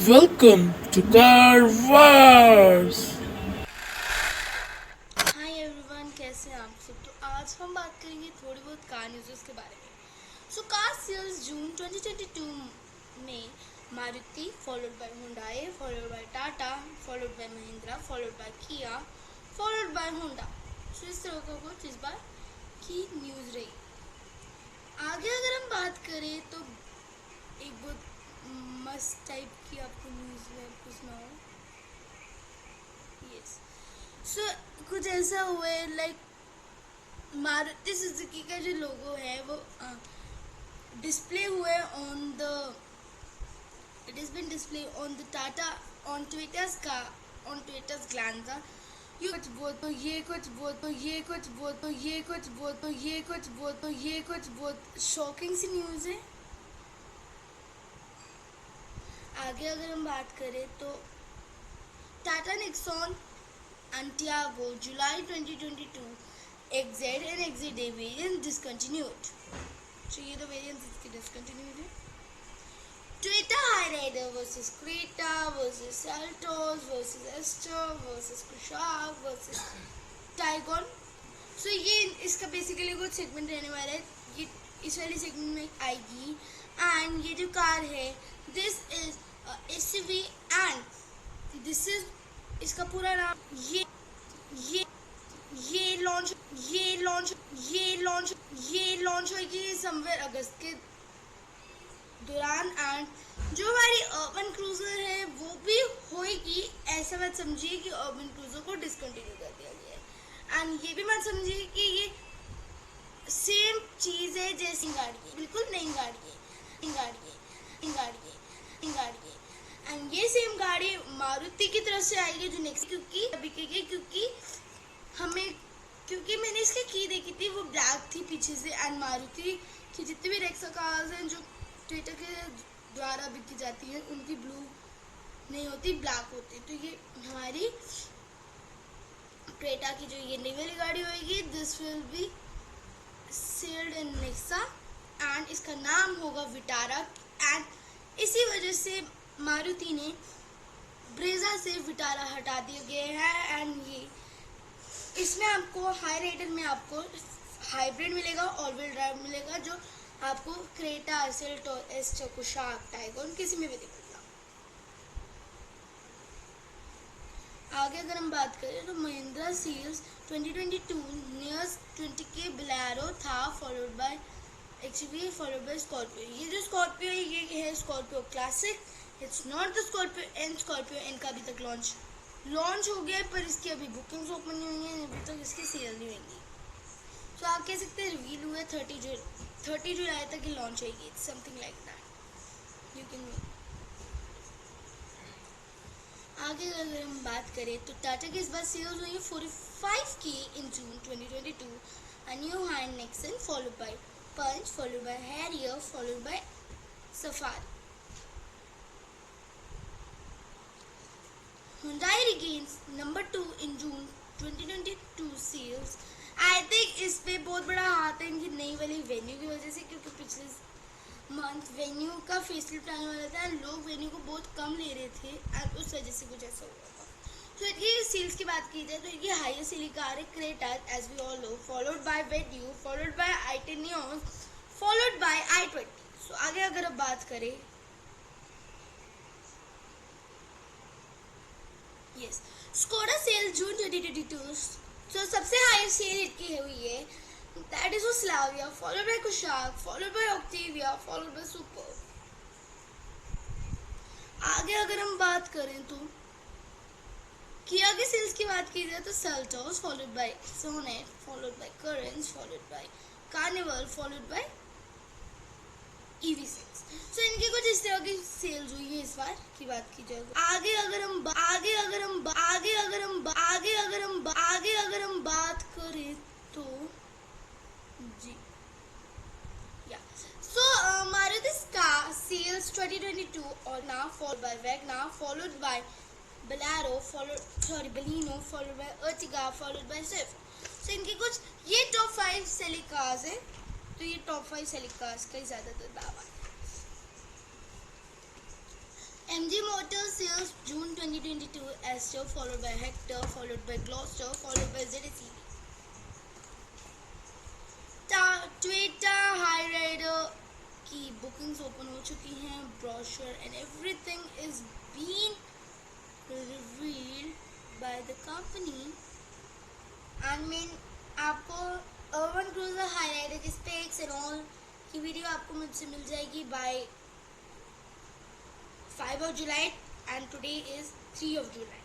Welcome to Car Wars. Hi everyone, कैसे हैं आप सब। तो आज हम बात करेंगे थोड़ी बहुत कार न्यूज़ के बारे में। सो कार सेल्स जून 2022 में Maruti followed by Hyundai, followed by Tata, followed by Mahindra, followed by किया, फॉलोड बाय होंडा। सो इस तरह का कुछ इस बार की न्यूज़ रही। आगे अगर हम बात करें तो एक बहुत मस्त टाइप की आपको न्यूज़ में आपको सुनाऊँ। यस, सो कुछ ऐसा हुआ है लाइक मारुति सुजुकी का जो लोगो है वो डिस्प्ले हुआ है on the it is been display on the Tata on Twitters का ऑन ट्विटर्स ग्लैंजा। ये कुछ बहुत तो ये कुछ बहुत तो ये कुछ बहुत तो ये कुछ बहुत तो ये कुछ बहुत तो ये कुछ बहुत शॉकिंग सी न्यूज़ है। आगे अगर हम बात करें तो Tata Nexon Antiago, July 2022, XZ and XZA variants discontinued. So ये दो variants इसके discontinued है। Toyota Hyryder versus Creta versus Seltos versus Ester versus Kushaq versus Taycan. So ये इसका basically कुछ segment रहने वाला है। ये इस वाले segment में आएगी and ये जो कार है this is SUV and this is इसका पूरा नाम ये लॉन्च होगी समवेयर अगस्त के दौरान। एंड जो हमारी अर्बन क्रूजर है वो भी होगी। ऐसा मत समझिए कि अर्बन क्रूजर को डिसकंटिन्यू कर दिया गया है एंड ये भी मत समझिए कि ये सेम चीज़ है जैसी गाड़ी है। बिल्कुल नई गाड़ी है एंड ये सेम गाड़ी मारुति की तरफ से आएगी जो नेक्स्ट क्योंकि बिकेगी क्योंकि मैंने इसकी की देखी थी वो ब्लैक थी पीछे से एंड मारुति की जितनी भी रेक्सा कार्स हैं जो टोयोटा के द्वारा बिकी जाती हैं उनकी ब्लू नहीं होती, ब्लैक होती। तो ये हमारी टोयोटा की जो ये नई वाली गाड़ी होगी this will be sailed in Nexa and इसका नाम होगा विटारा। एंड इसी वजह से मारुति ने ब्रेजा से विटारा हटा दिए गए हैं एंड ये इसमें आपको हाई राइडर में आपको हाइब्रिड मिलेगा, ऑल व्हील ड्राइव मिलेगा जो आपको Creta, Seltos, Astor, Kushaq, Taigun किसी में भी दिखेगा। आगे अगर हम बात करें तो Mahindra sales 2022 near 20K Bolero था followed by XUV followed by Scorpio. ये जो स्कॉर्पियो है ये है Scorpio classic, it's not the Scorpio N. Scorpio N का अभी तक लॉन्च हो गया है पर इसकी अभी बुकिंग्स ओपन नहीं हुई हैं, अभी तक इसकी सेल नहीं होंगी। तो आप कह सकते हैं रिवील हुआ है 30 जुलाई तक ही लॉन्च होगी, something like that you can. आगे अगर हम बात करें तो टाटा की इस बार सेल्स हुई 45K in June 2022, a new Hyundai Nexon followed by Punch followed by Harrier followed by Safari. Hyundai regains number 2 in June 2022 sales. I think इस पे बहुत बड़ा हाथ है इनकी नई वाली वेन्यू की वजह से, क्योंकि पिछले मंथ वेन्यू का फेसलिफ्ट आने वाला था एंड लोग वेन्यू को बहुत कम ले रहे थे एंड उस वजह से कुछ ऐसा हुआ था। तो इनकी सेल्स की बात की जाए तो इनकी हाईएस्ट सेलिंग कार है Creta as we all know, followed by Venue, followed by i10 followed by i20। So आगे अगर अब बात करें यस स्कोडा सेल जून 2022 तो सबसे हाईएस्ट सेल इनकी हुई है that is Slavia followed by Kushaq followed by Octavia followed by super. आगे अगर हम बात करें तो किया के सेल्स की बात की जाए तो Seltos followed by Sonet followed by Carens followed by Carnival followed by EV6। So इनकी कुछ इस तरह की सेल्स हुई है इस बार की बात की जाए। आगे अगर हम बात करें तो जी या सो मारुति सेल्स 2022 और now followed by Wagner followed by Baleno followed by Ertiga followed by Swift। सो इनकी कुछ ये टॉप 5 सेलिंग कार्स है तो ये टॉप 5 सेलिंग कार्स का ही ज़्यादातर दावा है। MG Motors sales June 2022, Astor followed by Hector followed by Gloucester followed by ZSE. Toyota Hyryder की bookings open हो चुकी हैं, brochure and everything is being revealed by the company. And आपको Urban Cruiser Hyryder की specs and all की video आपको मुझसे मिल जाएगी by 5 of July and today is 3 of July.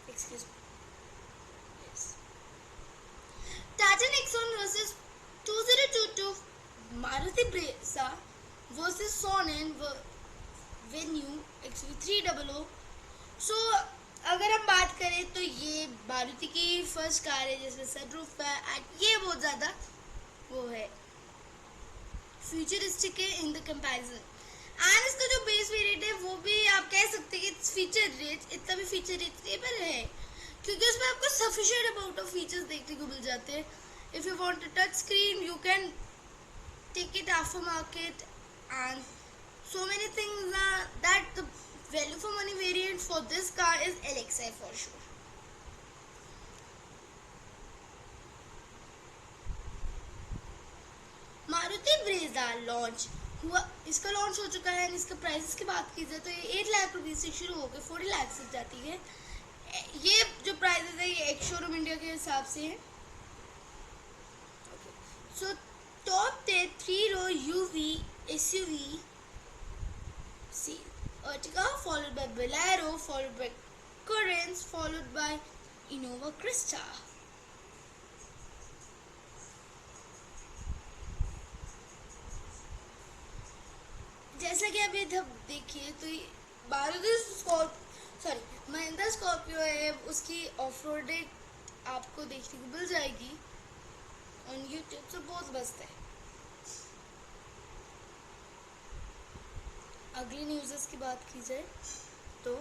Excuse me. Yes. Tata Nexon versus 2022 Maruti Brezza versus Sonnen Venue XV300. So अगर हम बात करें तो ये मारुति की फर्स्ट कार है जिसमें सनरूफ है एंड ये बहुत ज़्यादा वो है फ्यूचरिस्टिक है इन द कंपैरिजन. एंड इसका जो बेस वेरिएंट है वो भी आप कह सकते हैं कि फीचर रिच, इतना भी फीचर रिच है क्योंकि उसमें आपको सफिशिएंट अमाउंट ऑफ फीचर्स देखने को मिल जाते हैं. If you want a touch screen you can take it aftermarket and so many things that the value for money variant for this car is LXI for sure. Maruti Brezza launch हुआ, इसका launch हो चुका है. इसका prices की बात की जाए तो ये 8 लाख रुपये से शुरू होकर 40 लाख तक जाती है. ये जो प्राइसेस है ये एक शोरूम इंडिया के हिसाब से है. So top 3 row UV SUV see Ertiga followed by Bolero followed by Currents followed by Innova Krista. जैसा कि अभी देखिए तो मारुति महिंद्रा स्कॉर्पियो है, उसकी ऑफ रोडेड आपको देखने को मिल जाएगी ऑन यूट्यूब. से बहुत मस्त है. अगली न्यूज़ की बात की जाए तो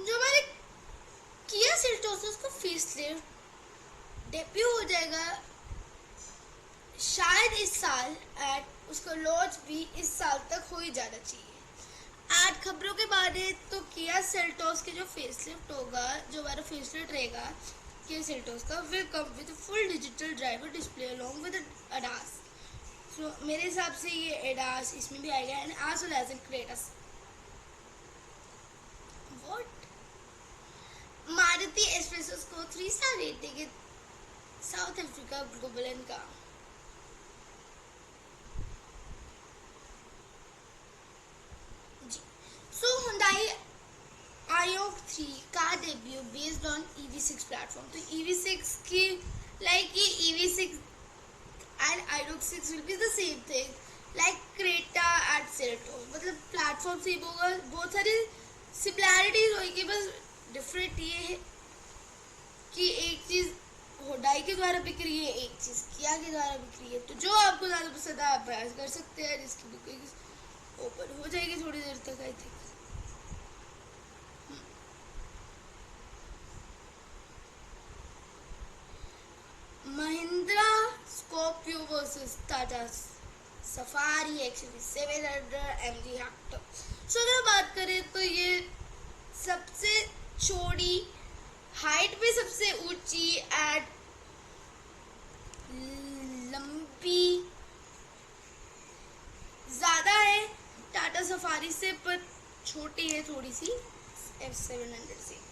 जो हमारे किया सेल्टोस उसका फेसलिफ्ट डेब्यू हो जाएगा शायद इस साल एंड उसका लॉन्च भी इस साल तक हो ही जाना चाहिए. आज खबरों के बाद तो किया सेल्टोस के जो फेसलिफ्ट होगा, जो हमारा फेसलिफ्ट रहेगा किया सेल्टोस का, will come with full digital driver display along with ADAS. So, मेरे हिसाब से ये ADAS इसमें भी आएगा and as well as in Kratos. What? Maruti express को 3 स्टार रेटिंग है साउथ अफ्रीका ग्लोबल का. जी. So Hyundai Ioniq 3 car debut based on EV6 platform. तो EV6 की लाइक ये EV6 and Ioniq 6 will be the same thing like Creta and Seltos. मतलब platform same होगा, बहुत सारी सिमिलैरिटीज होगी, बस डिफरेंट ये है कि एक चीज़ Hyundai के द्वारा बिक रही है, एक चीज़ किया के द्वारा बिक रही है. तो जो आपको ज़्यादा पसंद है आप प्रयास कर सकते हैं, जिसकी बुकिंग ओपन हो जाएगी थोड़ी देर तक I think. Mahindra Scorpio versus Tata Safari XUV700 MG Hector. So अगर बात करें तो ये सबसे छोटी हाइट में सबसे ऊंची एंड लंबी ज़्यादा है टाटा सफारी से, पर छोटी है थोड़ी सी F700 से.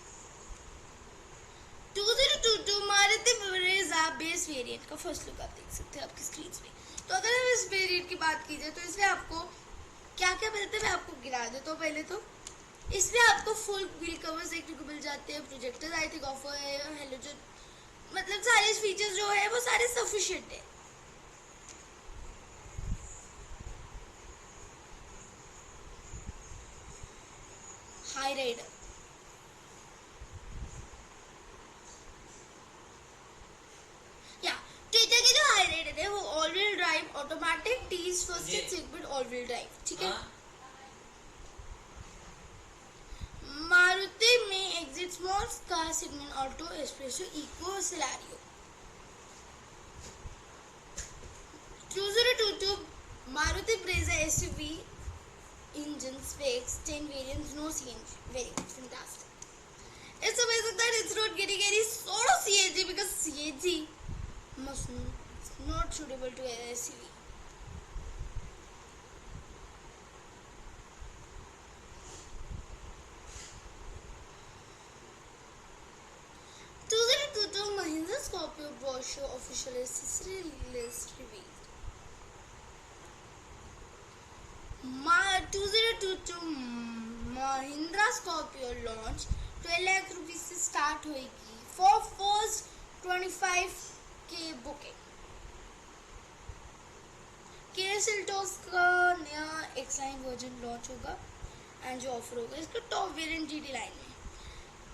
2022 मारुति ब्रेज़ा बेस वेरिएंट का फर्स्ट लुक आप देख सकते हैं आपकी स्क्रीन पे. तो अगर हम इस वेरिएंट की बात की जाए तो इसमें आपको क्या क्या मिलता है मैं आपको गिरा देता हूँ. पहले तो इसमें आपको फुल व्हील कवर्स देखने को मिल जाते हैं, प्रोजेक्टर आई थिंक ऑफर है, हेलोजन, मतलब सारे फीचर्स जो है वो सारे सफिशिएंट है. Hyryder टोयोटा के जो Hyryder है वो all wheel drive automatic tease first segment all wheel drive. ठीक है. मारुति में exit small car segment Alto S-Presso Eeco Celerio. 2022 Maruti Brezza SUV in engines, fixed, 10 variants, no CNG. Very good, fantastic. It's amazing that it's not getting any sort of CNG because CNG it's not suitable to SUV. Mahindra Scorpio brochure official accessory list revealed. 2022 Mahindra Scorpio launch 12 lakh rupees से start होएगी for first 25k booking. Kia Seltos का नया X-Line version launch होगा and जो offer होगा इसका top variant GT line में.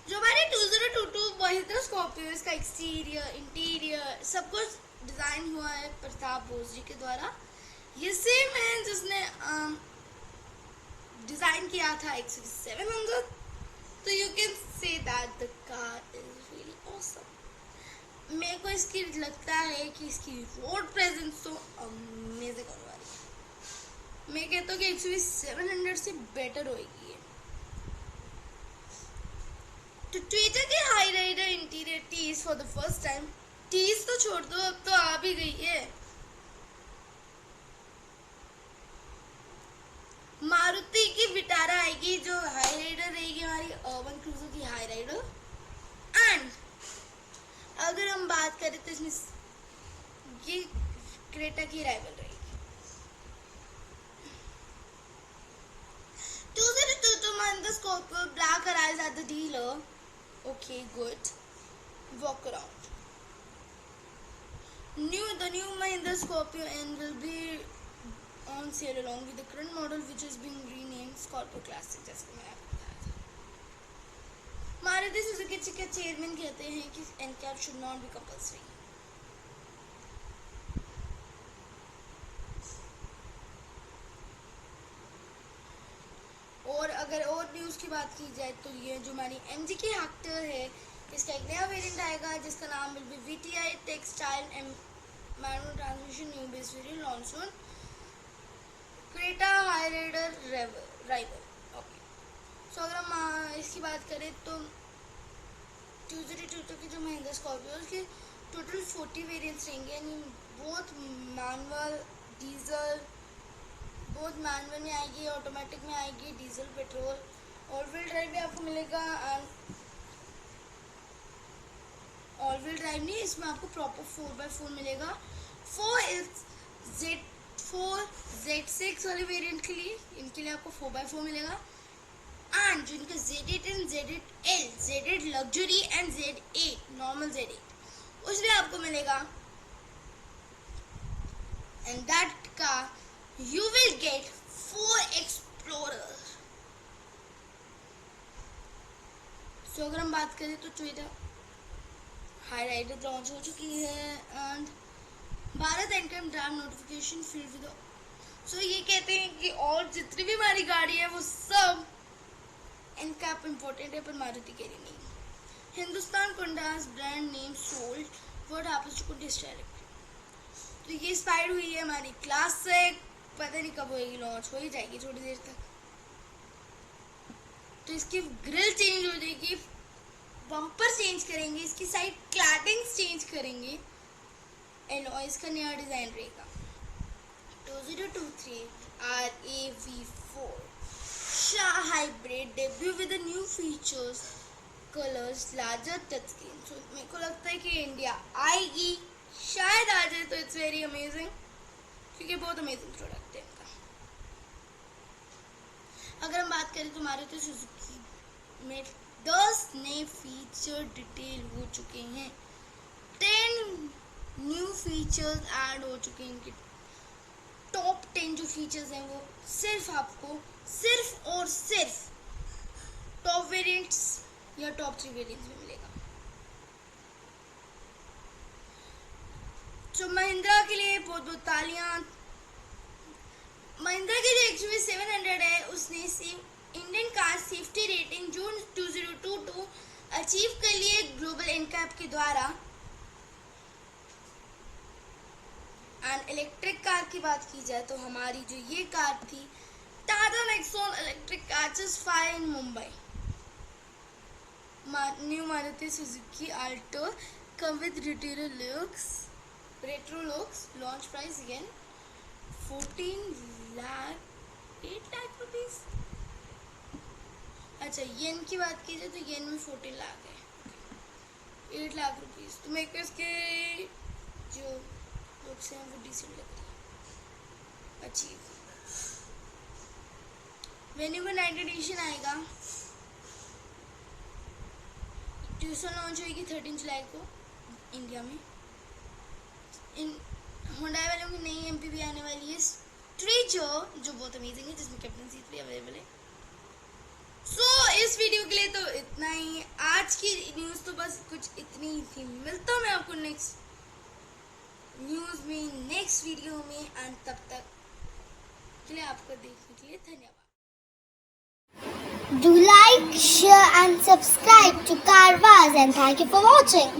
जो हमारे 2022 महिंद्रा स्कॉर्पियो इसका एक्सटीरियर इंटीरियर सब कुछ डिजाइन हुआ है प्रताप बोस जी के द्वारा. ये सेम है जिसने डिजाइन किया था XUV700. तो you can say that the car is really awesome. मेरे को इसकी लगता है कि इसकी रोड प्रेजेंस तो अमेजिंग होने वाली है. मैं कहता हूँ कि XUV700 से बेटर होएगी. तो ट्विटर के Hyryder interior tease for the first time. Tease तो छोड़ दो, अब तो आ भी गई है. मारुति की विटारा आएगी जो हाई राइडर रहेगी हमारी अर्बन क्रूजर की हाई राइडर. एंड अगर हम बात करें तो इसमें ये क्रेटा की राइवल रहेगी. 2022 Mahindra Scorpio black arrives at the dealer. Okay, good. Walk around. The new Mahindra Scorpio N will be on sale along with the current model, which is being renamed Scorpio Classic. जैसे मैंने आपको बताया था. Maruti Suzuki के chairman कहते हैं कि NCAP should not be compulsory. और अगर और न्यूज़ की बात की जाए तो ये जो हमारी MG की हेक्टर है इसका एक नया वेरिएंट आएगा जिसका नाम will be VTI textile manual transmission new base variant launch soon. Creta high rider rival. Okay, so अगर हम इसकी बात करें तो 2022 की जो महिंद्रा स्कॉर्पियो के टोटल 40 वेरिएंट्स रहेंगे. यानी बहुत मैनुअल डीजल बहुत मैनुअल में आएगी, ऑटोमेटिक में आएगी, diesel petrol. All wheel drive भी आपको मिलेगा. एंड ऑल व्हील ड्राइव नहीं, इसमें आपको प्रॉपर 4x4 मिलेगा. 4Z6 वाले वेरिएंट के लिए इनके लिए आपको 4x4 मिलेगा. एंड जो इनका Z8 and Z8L, Z8 luxury and Z8 normal Z8 उसमें आपको मिलेगा. एंड दैट का you will get 4 Explorer. सो अगर हम बात करें तो ट्विटर हाई राइडर लॉन्च हो चुकी है and Bharat NCAP drive notification fill with. So ये कहते हैं कि और जितनी भी हमारी गाड़ी है वो सब एनकैप इम्पोर्टेंट है पर मारुति के लिए नहीं. Hindustan Contessa brand name sold what happens to Contessa direct. तो ये एक्सपायर हुई है हमारी क्लासिक. पता नहीं कब होएगी लॉन्च. हो ही जाएगी थोड़ी देर तक. तो इसकी ग्रिल चेंज हो जाएगी, बम्पर चेंज करेंगे, इसकी साइड क्लैडिंग्स चेंज करेंगे. एलॉयज का नया डिजाइन रहेगा. 2023 RAV4 Shah Hybrid debut with the new features, colors, larger touchscreen. So मेरे को लगता है कि इंडिया आएगी, शायद आ जाए. तो इट्स वेरी अमेजिंग क्योंकि बहुत अमेजिंग प्रोडक्ट है इनका. अगर हम बात करें तो मारुति सुजुकी में 10 नए फीचर डिटेल हो चुके हैं. 10 न्यू फीचर्स ऐड हो चुके हैं. इनके टॉप 10 जो फीचर्स हैं वो सिर्फ आपको सिर्फ और सिर्फ टॉप वेरिएंट्स या टॉप 3 वेरिएंट्स में मिलेगा. तो महिंद्रा के लिए बहुत बहुत तालियां. महिंद्रा की जो XUV700 है उसने इंडियन कार सेफ्टी रेटिंग जून 2022 अचीव कर लिए ग्लोबल एनकैप के द्वारा. एंड इलेक्ट्रिक कार की बात की जाए तो हमारी जो ये कार थी Tata Nexon electric catches fire in Mumbai. New Maruti Suzuki Alto come with retro looks. Launch price again 14 lakh 8 lakh rupees. अच्छा येन की बात की जाए तो येन में 14 लाख है, 8 लाख रुपीस. तो मेरे को इसके जो लुक्स हैं वो डिसेंट लग रही है, अच्छी. वेन्यू का 9th एडिशन आएगा. ट्यूशन लॉन्च होगी 13 जुलाई को इंडिया में. इन होंडा वालों की नई एमपीवी आने वाली है स्ट्रीचर, जो बहुत अमेजिंग है, जिसमें कैप्टन सीट भी अवेलेबल है. सो इस वीडियो के लिए तो इतना ही. आज की न्यूज़ तो बस कुछ इतनी ही थी. मिलता हूँ मैं आपको नेक्स्ट न्यूज़ में, नेक्स्ट वीडियो में. एंड तब तक के लिए आपको देखने के लिए धन्यवाद. Do like, share and subscribe to Carvaz and thank you for watching.